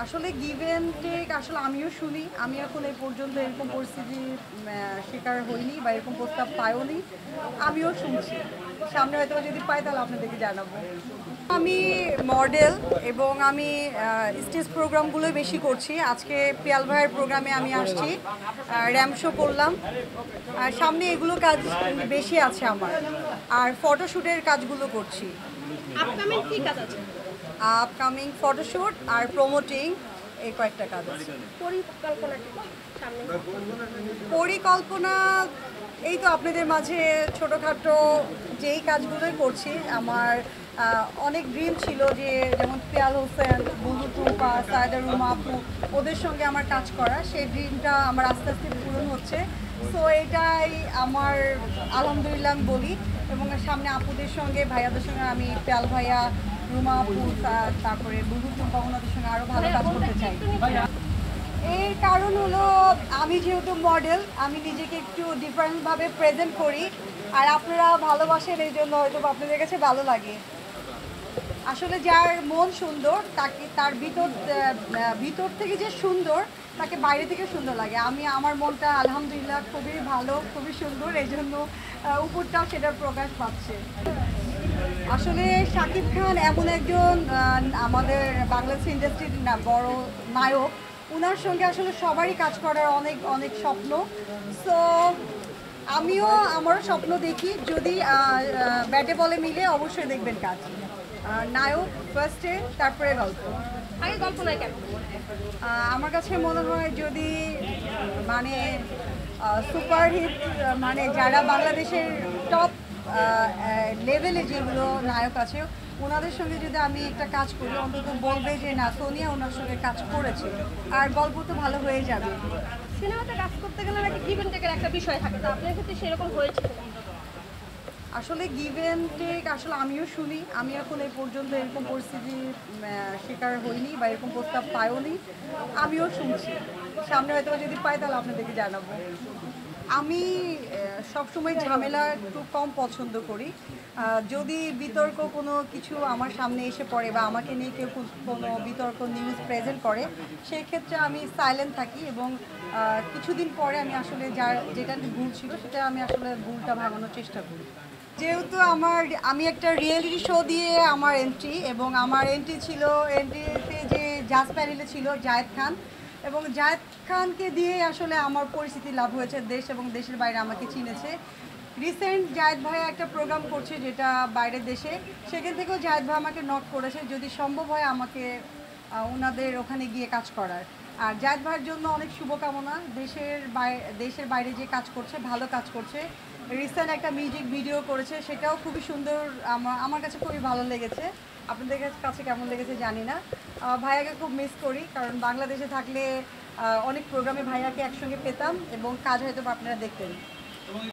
আসলে give and take আসলে আমিও শুনি। আমি এখন এই পর্যন্ত এরকম পরিস্থিতির শিকার হইনি বা এরকম প্রস্তাব পাইওনি। আমিও শুনছি। সামনে হয়তো যদি পাই তাহলে আপনাদেরকে জানাবো। আমি মডেল এবং আমি স্টেজ প্রোগ্রামগুলোই বেশি করছি। আজকে পিয়াল ভাইয়ের প্রোগ্রামে আমি আসছি, র্যাম্প শো করলাম। আর সামনে এগুলো কাজ বেশি আছে আমার, আর ফটোশ্যুটের কাজগুলো করছি। আপকামিং কি কাজ আছে? আপকামিং ফটোশ্যুট আর প্রমোটিং, এই কয়েকটা কাজ আছে। পরিকল্পনা কি সামনে? পরিকল্পনা এই তো আপনাদের মাঝে ছোটোখাটো যেই কাজগুলোই করছি। আমার অনেক ড্রিম ছিল যে যেমন পিয়াল হোসেন, বুলু টুম্পা, সায়দা রুমা আপু, ওদের সঙ্গে আমার কাজ করা, সেই ড্রিমটা আমার আস্তে আস্তে পূরণ হচ্ছে। সো এটাই আমার আলহামদুলিল্লাহ আমি বলি। এবং সামনে আপুদের সঙ্গে ভাইয়াদের সঙ্গে আমি পিয়াল ভাইয়া, রুমা আপু, তারপরে বুলু টুম্পা, ওনাদের সঙ্গে আরও ভালো কাজ করতে চাই। এর কারণ হলো আমি যেহেতু মডেল, আমি নিজেকে একটু ডিফারেন্টভাবে প্রেজেন্ট করি, আর আপনারা ভালোবাসেন, এই জন্য হয়তো আপনাদের কাছে ভালো লাগে। আসলে যার মন সুন্দর তাকে তার ভিতর থেকে যে সুন্দর তাকে বাইরে থেকে সুন্দর লাগে। আমার মনটা আলহামদুলিল্লাহ খুবই ভালো, খুবই সুন্দর, এই জন্য উপরটাও সেটার প্রকাশ পাচ্ছে। আসলে শাকিব খান এমন একজন আমাদের বাংলাদেশ ইন্ডাস্ট্রির বড় নায়ক, ওনার সঙ্গে আসলে সবারই কাজ করার অনেক অনেক স্বপ্ন। সো আমারও স্বপ্ন দেখি, যদি ব্যাটে বলে মিলে অবশ্যই দেখবেন কাজ। নায়ক ফার্স্টে, তারপরে গল্প। আগে গল্প নয় কেন? আমার কাছে মনে হয় যদি মানে সুপারহিট, মানে যারা বাংলাদেশের টপ লেভেলে যেগুলো নায়ক আছে, ওনাদের সঙ্গে যদি আমি একটা কাজ করি, অন্তত বলবে যে না, সোনিয়া ওনার সঙ্গে কাজ করেছে, আর গল্প তো ভালো হয়ে যাবে। সিনেমাতে কাজ করতে গেলে নাকি গিভ অ্যান্ড টেকের একটা বিষয় থাকে, তো আপনার ক্ষেত্রে সেরকম হয়েছে? আসলে গিভ অ্যান্ড টেক আসলে আমিও শুনি। আমি এখন এই পর্যন্ত এরকম পরিস্থিতির শিকার হইনি বা এরকম প্রস্তাব পাইওনি। আমিও শুনছি। সামনে হয়তো যদি পাই তাহলে আপনাদেরকে জানাবো। আমি সবসময় ঝামেলা একটু কম পছন্দ করি। যদি বিতর্ক কোনো কিছু আমার সামনে এসে পড়ে বা আমাকে নিয়ে কেউ কোনো বিতর্ক নিউজ প্রেজেন্ট করে, সেই ক্ষেত্রে আমি সাইলেন্ট থাকি এবং কিছুদিন পরে আমি আসলে যেটা ভুল ছিল সেটা আমি আসলে ভুলটা ভাঙানোর চেষ্টা করি। যেহেতু আমি একটা রিয়েলিটি শো দিয়ে আমার এন্ট্রি, এবং আমার এন্ট্রিতে যে জাজ প্যানেলে ছিল জায়েদ খান, এবং জায়েদ খানকে দিয়ে আসলে আমার পরিচিতি লাভ হয়েছে, দেশ এবং দেশের বাইরে আমাকে চিনেছে। রিসেন্ট জায়েদ ভাই একটা প্রোগ্রাম করছে যেটা বাইরের দেশে, সেখান থেকেও জায়েদ ভাই আমাকে নক করেছে যদি সম্ভব হয় আমাকে ওনাদের ওখানে গিয়ে কাজ করার। আর জায়েদ ভাইয়ের জন্য অনেক শুভকামনা। দেশের বাইরে যে কাজ করছে, ভালো কাজ করছে। রিসেন্ট একটা মিউজিক ভিডিও করেছে, সেটাও খুবই সুন্দর, আমার কাছে খুবই ভালো লেগেছে। আপনাদের কাছে কেমন লেগেছে জানি না। ভাইয়াকে খুব মিস করি, কারণ বাংলাদেশে থাকলে অনেক প্রোগ্রামে ভাইয়াকে একসঙ্গে পেতাম এবং কাজ হয়তো আপনারা দেখতেন।